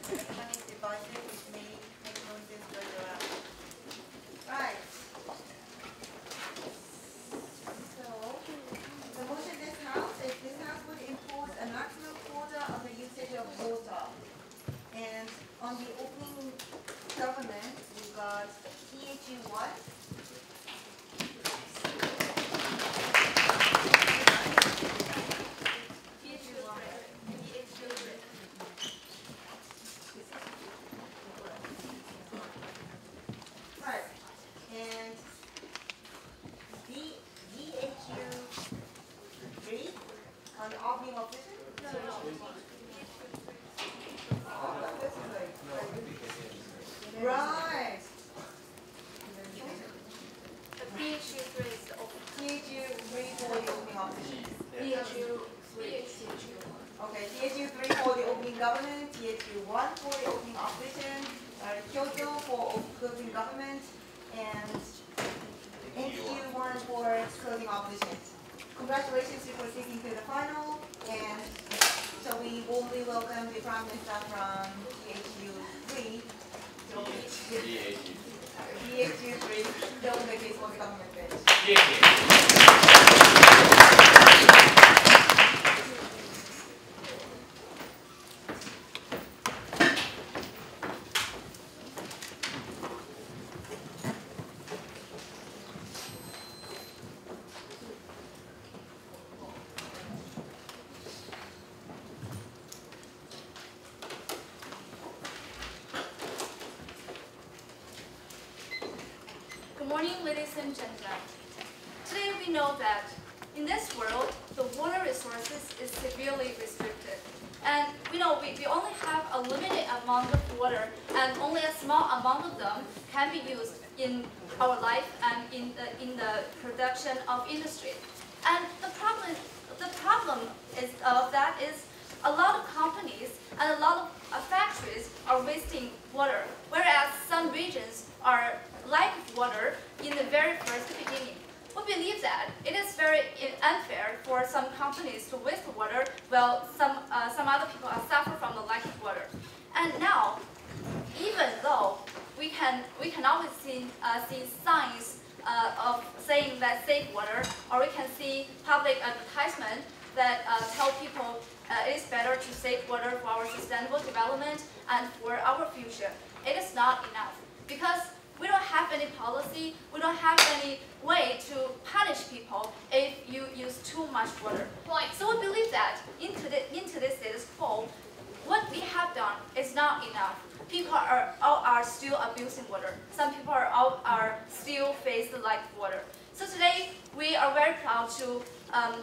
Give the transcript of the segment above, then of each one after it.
electronic devices which may make noises further out. Right. So, the motion this house is this house would impose a maximum quota of the usage of water. And on the opening government, we've got THU1. Right. THU3 for the opening opposition. Okay, THU3 for the opening government, THU1 for the opening opposition, Kyoto for closing government, and NEAO1 for closing opposition. Congratulations to proceeding to the final, and so we warmly welcome the Prime Minister from THU3. DHU3, the only case for the government bench. Good morning, ladies and gentlemen. Today we know that in this world, the water resources is severely restricted. And we know we only have a limited amount of water, and only a small amount of them can be used in our life and in the production of industry. And the problem is a lot of companies and a lot of factories are wasting water, whereas some regions are lack of water in the very first beginning. We believe that it is very unfair for some companies to waste water while some other people are suffer from the lack of water. And now, even though we can always see signs of saying that save water, or we can see public advertisement that tell people it is better to save water for our sustainable development and for our future. It is not enough, because we don't have any policy, we don't have any way to punish people if you use too much water. So we believe that into this status quo, what we have done is not enough. People are still abusing water. Some people are still face the lack of water. So today we are very proud to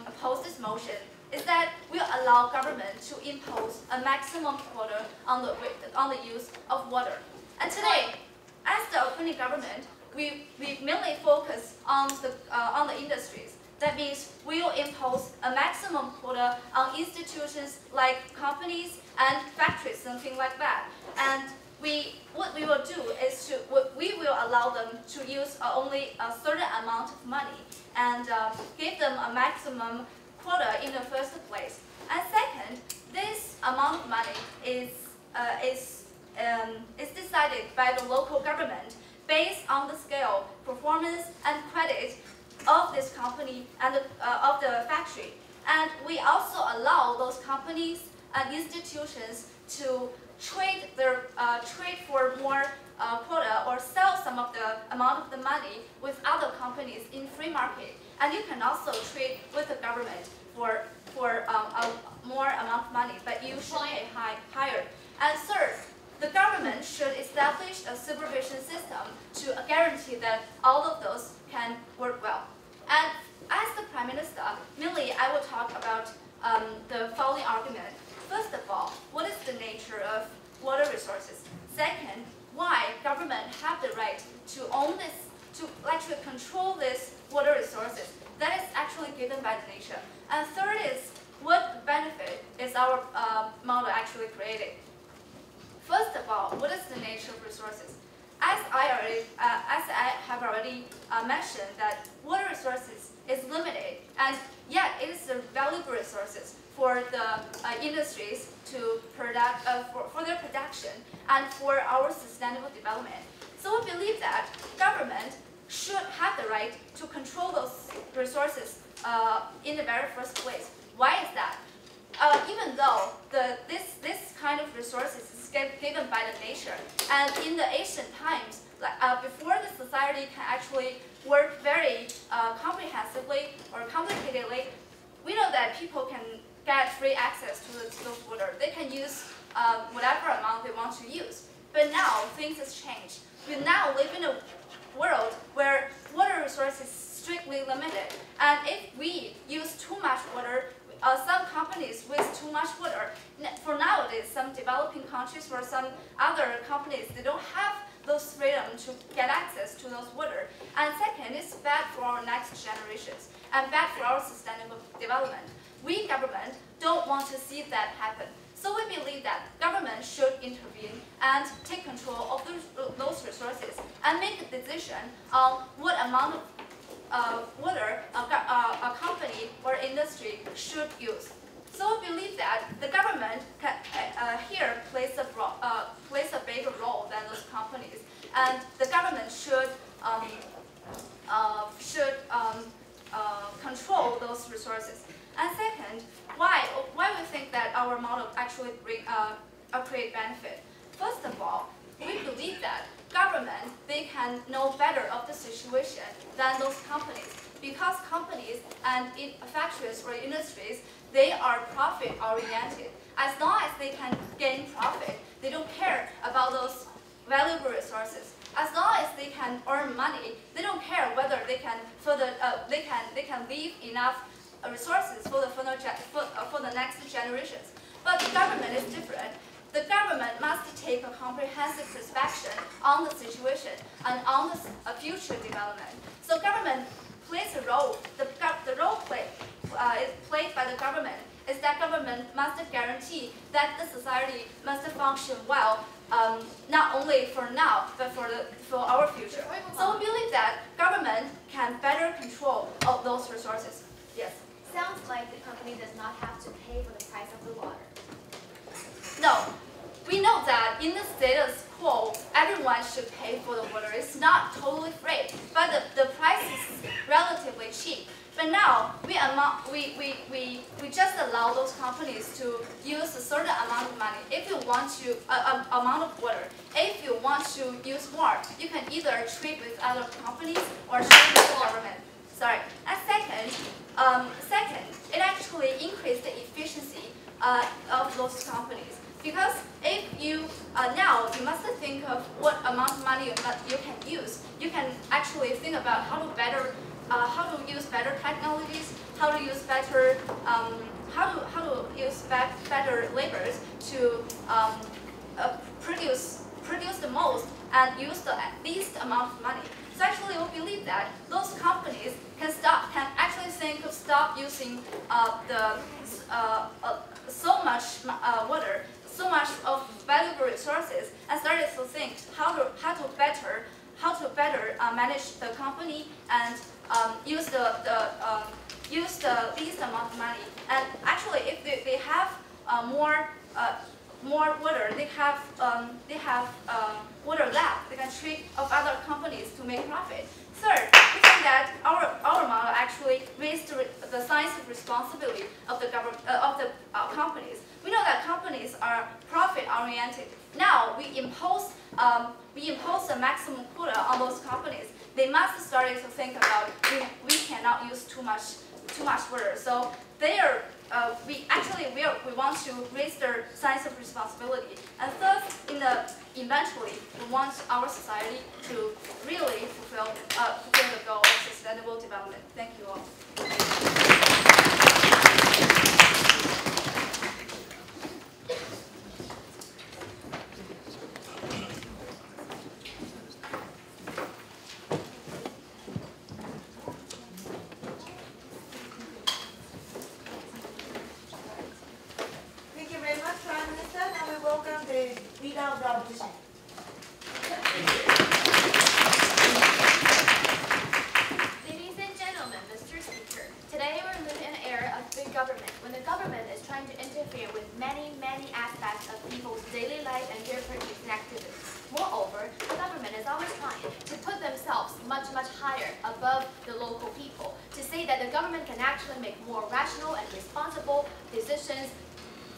oppose this motion. Is that we allow government to impose a maximum quota on the use of water. And today, as the opening government, we mainly focus on the industries. That means we will impose a maximum quota on institutions like companies and factories, something like that. And what we will do is we will allow them to use only a certain amount of money and give them a maximum quota in the first place. And second, this amount of money is decided by the local government based on the scale, performance, and credit of this company and of the factory. And we also allow those companies and institutions to trade for more quota or sell some of the amount of the money with other companies in free market. And you can also trade with the government for a more amount of money, but you should pay higher. And third, the government should establish a supervision system to guarantee that all of those can work well. And as the Prime Minister, mainly I will talk about the following argument. First of all, what is the nature of water resources? Second, why government have the right to own this, to actually control this water resources that is actually given by the nature. And third is, what benefit is our model actually created? First of all, what is the nature of resources? As I have already mentioned, that water resources is limited, and yet it is a valuable resources. for the industries to for their production and for our sustainable development. So we believe that government should have the right to control those resources in the very first place. Why is that? Even though this kind of resources is given by the nature, and in the ancient times, before the society can actually work very comprehensively or complicatedly, we know that people can get free access to those water. They can use whatever amount they want to use. But now things have changed. We now live in a world where water resources is strictly limited, and if we use too much water, some companies waste too much water. For nowadays, some developing countries or some other companies, they don't have those freedom to get access to those water. And second, it's bad for our next generations and bad for our sustainable development. We government don't want to see that happen. So we believe that government should intervene and take control of those resources and make a decision on what amount of water a company or industry should use. So we believe that the government can, here plays a bigger role than those companies, and the government should control those resources. And second, why we think that our model actually create benefit? First of all, we believe that government, they can know better of the situation than those companies, because companies and factories or industries, they are profit-oriented. As long as they can gain profit, they don't care about those valuable resources. As long as they can earn money, they don't care whether they can leave enough resources for the next generations. But the government is different. The government must take a comprehensive perspective on the situation and on the future development. So government plays a role. The role played by the government is that government must guarantee that the society must function well, not only for now, but for our future. So we believe that government can better control all those resources. Yes? Sounds like the company does not have to pay for the price of the water. No. We know that in the status quo, everyone should pay for the water. It's not totally free, but the price is relatively cheap. But now, we just allow those companies to use a certain amount of money. If you want to, amount of water, if you want to use more, you can either trade with other companies or trade with the government. Sorry. And second, it actually increased the efficiency of those companies. Because if you now you must think of what amount of money you can use. You can actually think about how to use better technologies, how to use better better labors to produce the most and use the least amount of money. So actually, we believe that those companies can actually think of stop using so much water, so much of valuable resources, and started to think how to better manage the company and use the least amount of money. And actually, if they have more water, they have water left. They can trade of other companies to make profit. Third, we think that our model actually raised the science of responsibility of the companies. We know that companies are profit-oriented. Now we impose a maximum quota on those companies. They must start to think about we cannot use too much water. So we want to raise their sense of responsibility. And third, eventually, we want our society to really fulfill the goal of sustainable development. Thank you all. Ladies and gentlemen, Mr. Speaker, today we're living in an era of big government, when the government is trying many aspects of people's daily life and their purchasing activities. Moreover, the government is always trying to put themselves much, much higher above the local people, to say that the government can actually make more rational and responsible decisions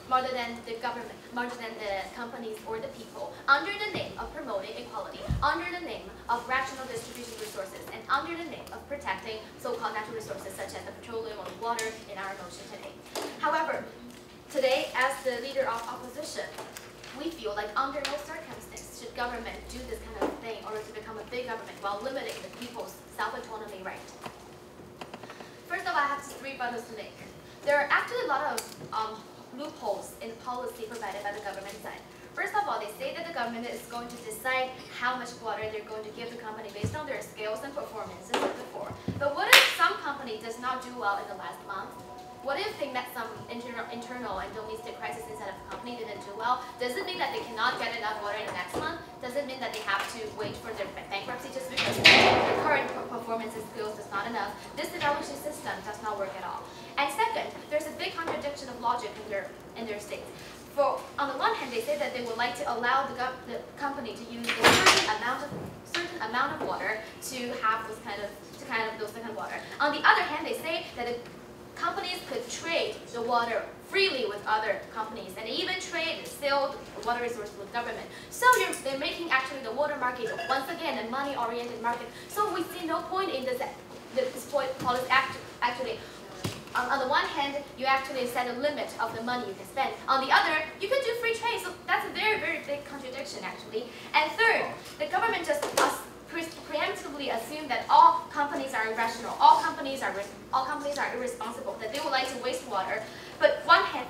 rather than the government, rather than the companies or the people, under the name of promoting equality, under the name of rational distribution of resources, and under the name of protecting so-called natural resources such as the petroleum or water in our motion today. However, today, as the leader of opposition, we feel like under no circumstance should government do this kind of thing or to become a big government while limiting the people's self-autonomy right. First of all, I have three buttons to make. There are actually a lot of loopholes in policy provided by the government side. First of all, they say that the government is going to decide how much water they're going to give the company based on their skills and performances as before. But what if some company does not do well in the last month? What if they met some internal and domestic crisis inside of the company didn't do well? Does it mean that they cannot get enough water in the next month? Does it mean that they have to wait for their bankruptcy just because their current performance and skills is not enough? This evaluation system does not work at all. And second, there's a big contradiction of logic in their states. For on the one hand, they say that they would like to allow the company to use a certain amount of water to have those kind of water. On the other hand, they say that companies could trade the water freely with other companies and even trade and sell the water resources with government. So they're making actually the water market once again a money-oriented market. So we see no point in this policy actually. On the one hand, you actually set a limit of the money you can spend. On the other, you can do free trade. So that's a very, very big contradiction actually. And third, the government just preemptively assume that all companies are irrational, all companies are irresponsible, that they would like to waste water. But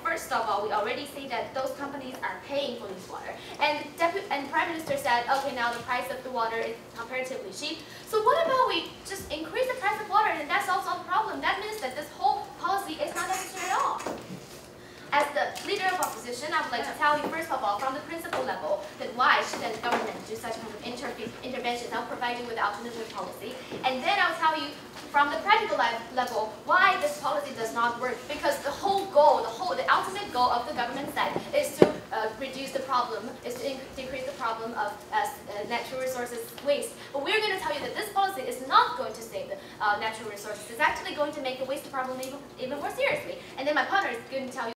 first of all, we already see that those companies are paying for this water. And Prime Minister said, okay, now the price of the water is comparatively cheap. So what about we just increase the price of water and that solves all the problem? That means that this whole policy is not necessary at all. As the leader of opposition, I would like to tell you, first of all, from the principle level, that why shouldn't the government do such kind of interventions and provide you with alternative policy? And then I'll tell you, from the practical level, why this policy does not work. Because the whole goal, the ultimate goal of the government side is to reduce the problem, is to decrease the problem of natural resources waste. But we're going to tell you that this policy is not going to save the natural resources. It's actually going to make the waste problem even more seriously. And then my partner is going to tell you